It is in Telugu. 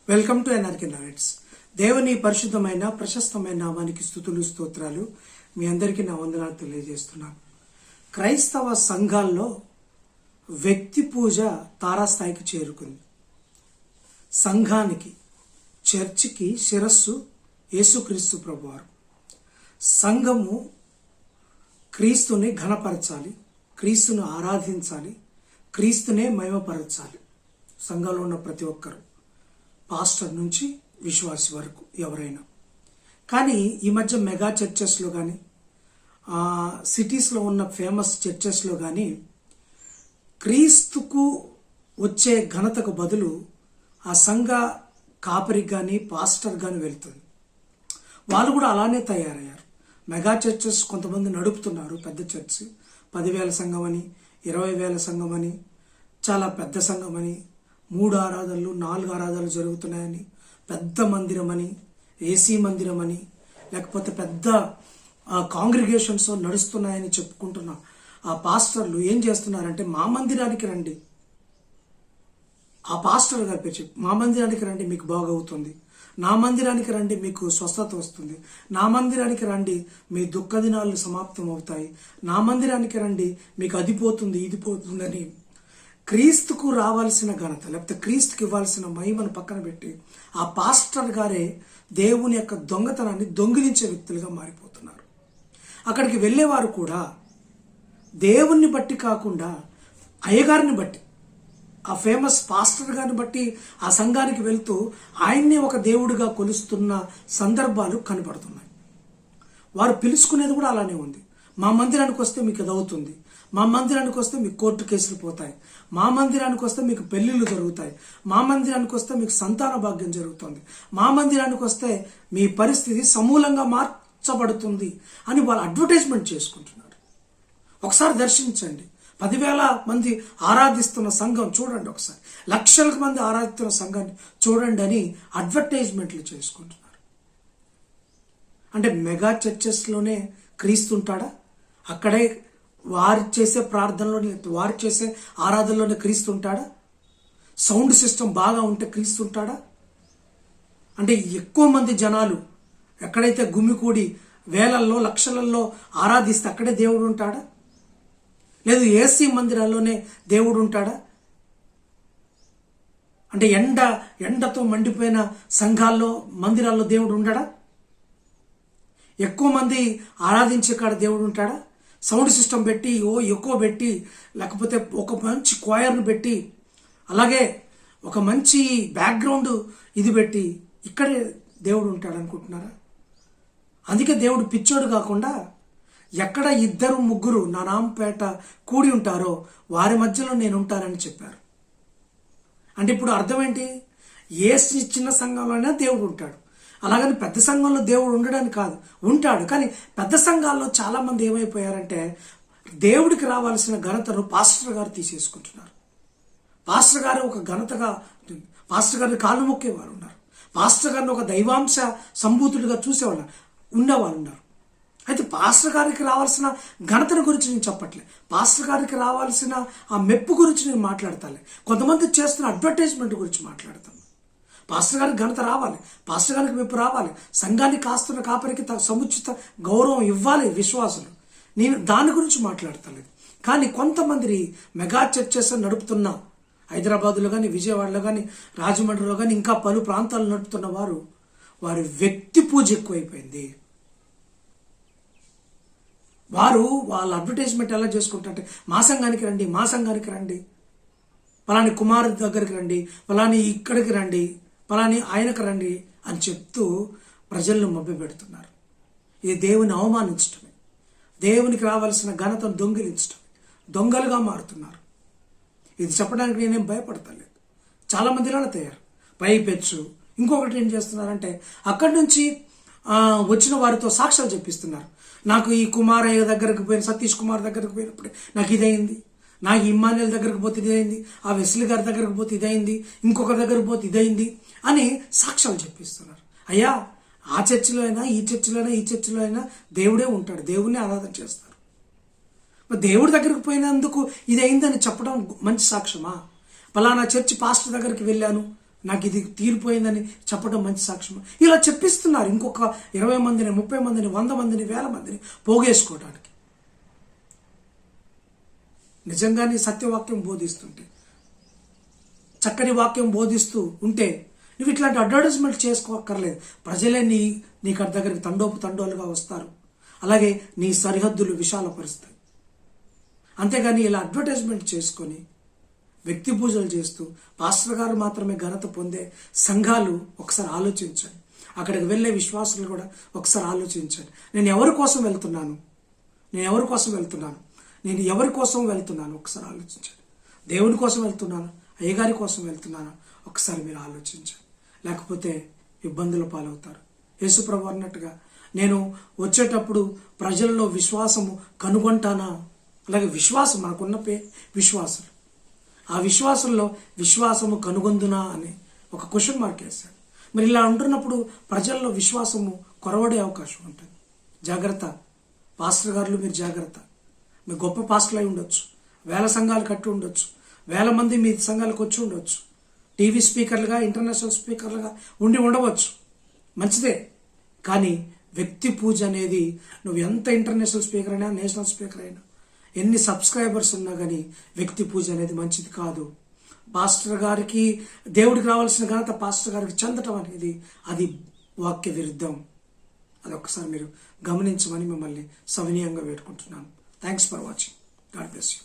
Welcome to NRK knowledge. దేవుని పరిశుద్ధమైన ప్రశస్తమైన నామానికి స్తుతులు స్తోత్రాలు. మీ అందరికీ నా వందనాలు తెలియజేస్తున్నాను. క్రైస్తవ సంఘాల్లో వ్యక్తి పూజ తారాస్థాయికి చేరుకుంది. సంఘానికి, చర్చికి శిరస్సు యేసుక్రీస్తు ప్రభువారు. సంఘము క్రీస్తుని ఘనపరచాలి, క్రీస్తును ఆరాధించాలి, క్రీస్తునే మహిమపరచాలి. సంఘంలో ఉన్న ప్రతి ఒక్కరు, పాస్టర్ నుంచి విశ్వాసి వరకు ఎవరైనా. కానీ ఈ మధ్య మెగా చర్చెస్లో కానీ సిటీస్లో ఉన్న ఫేమస్ చర్చెస్లో కానీ క్రీస్తుకు వచ్చే ఘనతకు బదులు ఆ సంఘ కాపరికి కానీ పాస్టర్ కానీ వెళ్తుంది. వాళ్ళు కూడా అలానే తయారయ్యారు. మెగా చర్చెస్ కొంతమంది నడుపుతున్నారు. పెద్ద చర్చ్ 10,000 సంఘం అని, 20,000 సంఘం అని, చాలా పెద్ద సంఘం అని, 3 ఆరాధనలు 4 ఆరాధనలు జరుగుతున్నాయని, పెద్ద మందిరం అని, ఏసీ మందిరం అని, లేకపోతే పెద్ద కాంగ్రిగేషన్స్ నడుస్తున్నాయని చెప్పుకుంటున్న ఆ పాస్టర్లు ఏం చేస్తున్నారంటే, మా మందిరానికి రండి, ఆ పాస్టర్ గారి పేరు చెప్పి, మా మందిరానికి రండి మీకు బాగవుతుంది, నా మందిరానికి రండి మీకు స్వస్థత వస్తుంది, నా మందిరానికి రండి మీ దుఃఖ దినాలు సమాప్తం అవుతాయి, నా మందిరానికి రండి మీకు అది పోతుంది ఇది పోతుందని క్రీస్తుకు రావాల్సిన ఘనత, లేకపోతే క్రీస్తుకి ఇవ్వాల్సిన మహిమను పక్కన పెట్టి ఆ పాస్టర్ గారే దేవుని యొక్క దొంగతనాన్ని దొంగిలించే వ్యక్తులుగా మారిపోతున్నారు. అక్కడికి వెళ్ళేవారు కూడా దేవుణ్ణి బట్టి కాకుండా అయ్యగారిని బట్టి, ఆ ఫేమస్ పాస్టర్ గారిని బట్టి ఆ సంఘానికి వెళ్తూ ఆయన్నే ఒక దేవుడిగా కొలుస్తున్న సందర్భాలు కనపడుతున్నాయి. వారు పిలుచుకునేది కూడా అలానే ఉంది. మా మందిరానికి వస్తే మీకు అది అవుతుంది, మా మందిరానికి వస్తే మీకు కోర్టు కేసులు పోతాయి, మా మందిరానికి వస్తే మీకు పెళ్లిళ్ళు జరుగుతాయి, మా మందిరానికి వస్తే మీకు సంతాన భాగ్యం జరుగుతుంది, మా మందిరానికి వస్తే మీ పరిస్థితి సమూలంగా మార్చబడుతుంది అని వాళ్ళు అడ్వర్టైజ్మెంట్ చేసుకుంటున్నారు. ఒకసారి దర్శించండి. 10,000 మంది ఆరాధిస్తున్న సంఘం చూడండి, ఒకసారి లక్షల మంది ఆరాధిస్తున్న సంఘాన్ని చూడండి అని అడ్వర్టైజ్మెంట్లు చేసుకుంటున్నారు. అంటే మెగా చర్చెస్లోనే క్రీస్తు ఉంటాడా? అక్కడే వారు చేసే ప్రార్థనలోనే, వారు చేసే ఆరాధనలోనే క్రీస్తు ఉంటాడా? సౌండ్ సిస్టమ్ బాగా ఉంటే క్రీస్తు ఉంటాడా? అంటే ఎక్కువ మంది జనాలు ఎక్కడైతే గుమికూడి వేలల్లో లక్షలలో ఆరాధిస్తే అక్కడే దేవుడు ఉంటాడా? లేదు ఏసీ మందిరాల్లోనే దేవుడు ఉంటాడా? అంటే ఎండతో మండిపోయిన సంఘాల్లో మందిరాల్లో దేవుడు ఉండడా? ఎక్కువ మంది ఆరాధించే కాడ దేవుడు ఉంటాడా? సౌండ్ సిస్టమ్ పెట్టి ఎక్కువ పెట్టి, లేకపోతే ఒక మంచి క్వైర్ను పెట్టి, అలాగే ఒక మంచి బ్యాక్గ్రౌండ్ ఇది పెట్టి ఇక్కడే దేవుడు ఉంటాడు అనుకుంటున్నారా? అందుకే దేవుడు పిచ్చోడు కాకుండా ఎక్కడ 2-3 నా నామపేట కూడి ఉంటారో వారి మధ్యలో నేను ఉంటానని చెప్పారు. అంటే ఇప్పుడు అర్థం ఏంటి? ఏ చిన్న సంఘంలోనే దేవుడు ఉంటాడు, అలాగని పెద్ద సంఘంలో దేవుడు ఉండడానికి కాదు, ఉంటాడు. కానీ పెద్ద సంఘాల్లో చాలా మంది ఏమైపోయారంటే దేవుడికి రావాల్సిన ఘనతను పాస్టర్ గారు తీసేసుకుంటున్నారు. పాస్టర్ గారు ఒక ఘనతగా, పాస్టర్ గారిని కాళ్ళు మొక్కేవారు ఉన్నారు, పాస్టర్ గారిని ఒక దైవాంశ సంభూతుడిగా చూసేవాళ్ళు ఉన్నవాళ్ళు ఉన్నారు. అయితే పాస్టర్ గారికి రావాల్సిన ఘనతను గురించి నేను చెప్పట్లే, పాస్టర్ గారికి రావాల్సిన ఆ మెప్పు గురించి నేను మాట్లాడతాను. కొంతమంది చేస్తున్న అడ్వర్టైజ్మెంట్ గురించి మాట్లాడతాను. పాస్టర్ గారికి ఘనత రావాలి, పాస్టర్ గారికి మెప్పు రావాలి, సంఘాన్ని కాస్తున్న కాపరికి సముచిత గౌరవం ఇవ్వాలి విశ్వాసులు. నేను దాని గురించి మాట్లాడతలేదు. కానీ కొంతమంది మెగా చర్చెస్ నడుపుతున్న హైదరాబాద్లో కానీ, విజయవాడలో కానీ, రాజమండ్రిలో కానీ, ఇంకా పలు ప్రాంతాలు నడుపుతున్న వారి వ్యక్తి పూజ ఎక్కువైపోయింది. వారు వాళ్ళ అడ్వర్టైజ్మెంట్ ఎలా చేసుకుంటారంటే, మా సంఘానికి రండి, మా సంఘానికి రండి, పలాని కుమారు దగ్గరికి రండి, పలాని ఇక్కడికి రండి, పలాని ఆయనకు రండి అని చెప్తూ ప్రజలను మభ్యపెడుతున్నారు. ఇది దేవుని అవమానించటమే, దేవునికి రావాల్సిన ఘనతను దొంగిలించటమే. దొంగలుగా మారుతున్నారు. ఇది చెప్పడానికి నేనేం భయపడతలేదు. చాలా మంది ఇలా తయారు. పైపెచ్చు ఇంకొకటి ఏం చేస్తున్నారంటే, అక్కడి నుంచి వచ్చిన వారితో సాక్ష్యాలు చెప్పిస్తున్నారు. నాకు ఈ కుమారయ్య దగ్గరకు పోయిన, సతీష్ కుమార్ దగ్గరకు పోయినప్పుడు నాకు ఇదైంది, నాకు ఇమ్మానుయేల్ దగ్గరకు పోతే ఇదైంది, ఆ వెస్లీ గారి దగ్గరకు పోతే ఇదైంది, ఇంకొకరి దగ్గరకు పోతే ఇదైంది అని సాక్ష్యాలు చెప్పిస్తున్నారు. అయ్యా, ఆ చర్చిలో అయినా ఈ చర్చిలో అయినా ఈ చర్చిలో అయినా దేవుడే ఉంటాడు, దేవుడిని ఆరాధన చేస్తారు. మరి దేవుడి దగ్గరకు పోయినందుకు ఇదైందని చెప్పడం మంచి సాక్ష్యమా? పలానా చర్చి పాస్టర్ దగ్గరికి వెళ్ళాను, నాకు ఇది తీరిపోయిందని చెప్పడం మంచి సాక్ష్యం. ఇలా చెప్పిస్తున్నారు ఇంకొక 20 మందిని, 30 మందిని, 100 మందిని, 1000 మందిని పోగేసుకోవడానికి. నిజంగానే సత్యవాక్యం బోధిస్తుంటే, చక్కని వాక్యం బోధిస్తూ ఉంటే నువ్వు ఇట్లాంటి అడ్వర్టైజ్మెంట్ చేసుకోక్కర్లేదు. ప్రజలే నీకు దగ్గరికి తండోలుగా వస్తారు. అలాగే నీ సరిహద్దులు విశాలపరుస్తాయి. అంతేగాని ఇలా అడ్వర్టైజ్మెంట్ చేసుకొని వ్యక్తి పూజలు చేస్తూ పాస్టర్ గారు మాత్రమే ఘనత పొందే సంఘాలు ఒకసారి ఆలోచించండి. అక్కడికి వెళ్ళే విశ్వాసులు కూడా ఒకసారి ఆలోచించండి. నేను ఎవరి కోసం వెళ్తున్నాను? నేను ఎవరి కోసం వెళ్తున్నాను ఒకసారి ఆలోచించండి. దేవుని కోసం వెళ్తున్నాను, అయ్యగారి కోసం వెళ్తున్నాను ఒకసారి మీరు ఆలోచించండి. లేకపోతే ఇబ్బందుల పాలవుతారు. యేసుప్రభు అన్నట్టుగా నేను వచ్చేటప్పుడు ప్రజల్లో విశ్వాసము కనుగొంటానా? అలాగే విశ్వాసం, మనకున్న విశ్వాసులు, ఆ విశ్వాసంలో విశ్వాసము కనుగొందునా అని ఒక క్వశ్చన్ మార్క్ వేశాడు. మరి ఇలా ఉంటున్నప్పుడు ప్రజల్లో విశ్వాసము కొరవడే అవకాశం ఉంటుంది. జాగ్రత్త పాస్టర్ గారులు, మీరు జాగ్రత్త. మీరు గొప్ప పాస్టర్లు అయి ఉండొచ్చు, 1000 సంఘాలు కట్టి ఉండొచ్చు, 1000 మంది మీ సంఘాలకు వచ్చి ఉండొచ్చు, టీవీ స్పీకర్లుగా, ఇంటర్నేషనల్ స్పీకర్లుగా ఉండవచ్చు, మంచిదే. కానీ వ్యక్తి పూజ అనేది, నువ్వు ఎంత ఇంటర్నేషనల్ స్పీకర్ అయినా, నేషనల్ స్పీకర్ అయినా, ఎన్ని సబ్స్క్రైబర్స్ ఉన్నా కానీ వ్యక్తి పూజ అనేది మంచిది కాదు. పాస్టర్ గారికి, దేవుడికి రావాల్సిన ఘనత పాస్టర్ గారికి చెందటం అనేది అది వాక్య విరుద్ధం. అది ఒక్కసారి మీరు గమనించమని మిమ్మల్ని సవినీయంగా వేడుకుంటున్నాను. Thanks for watching. God bless you.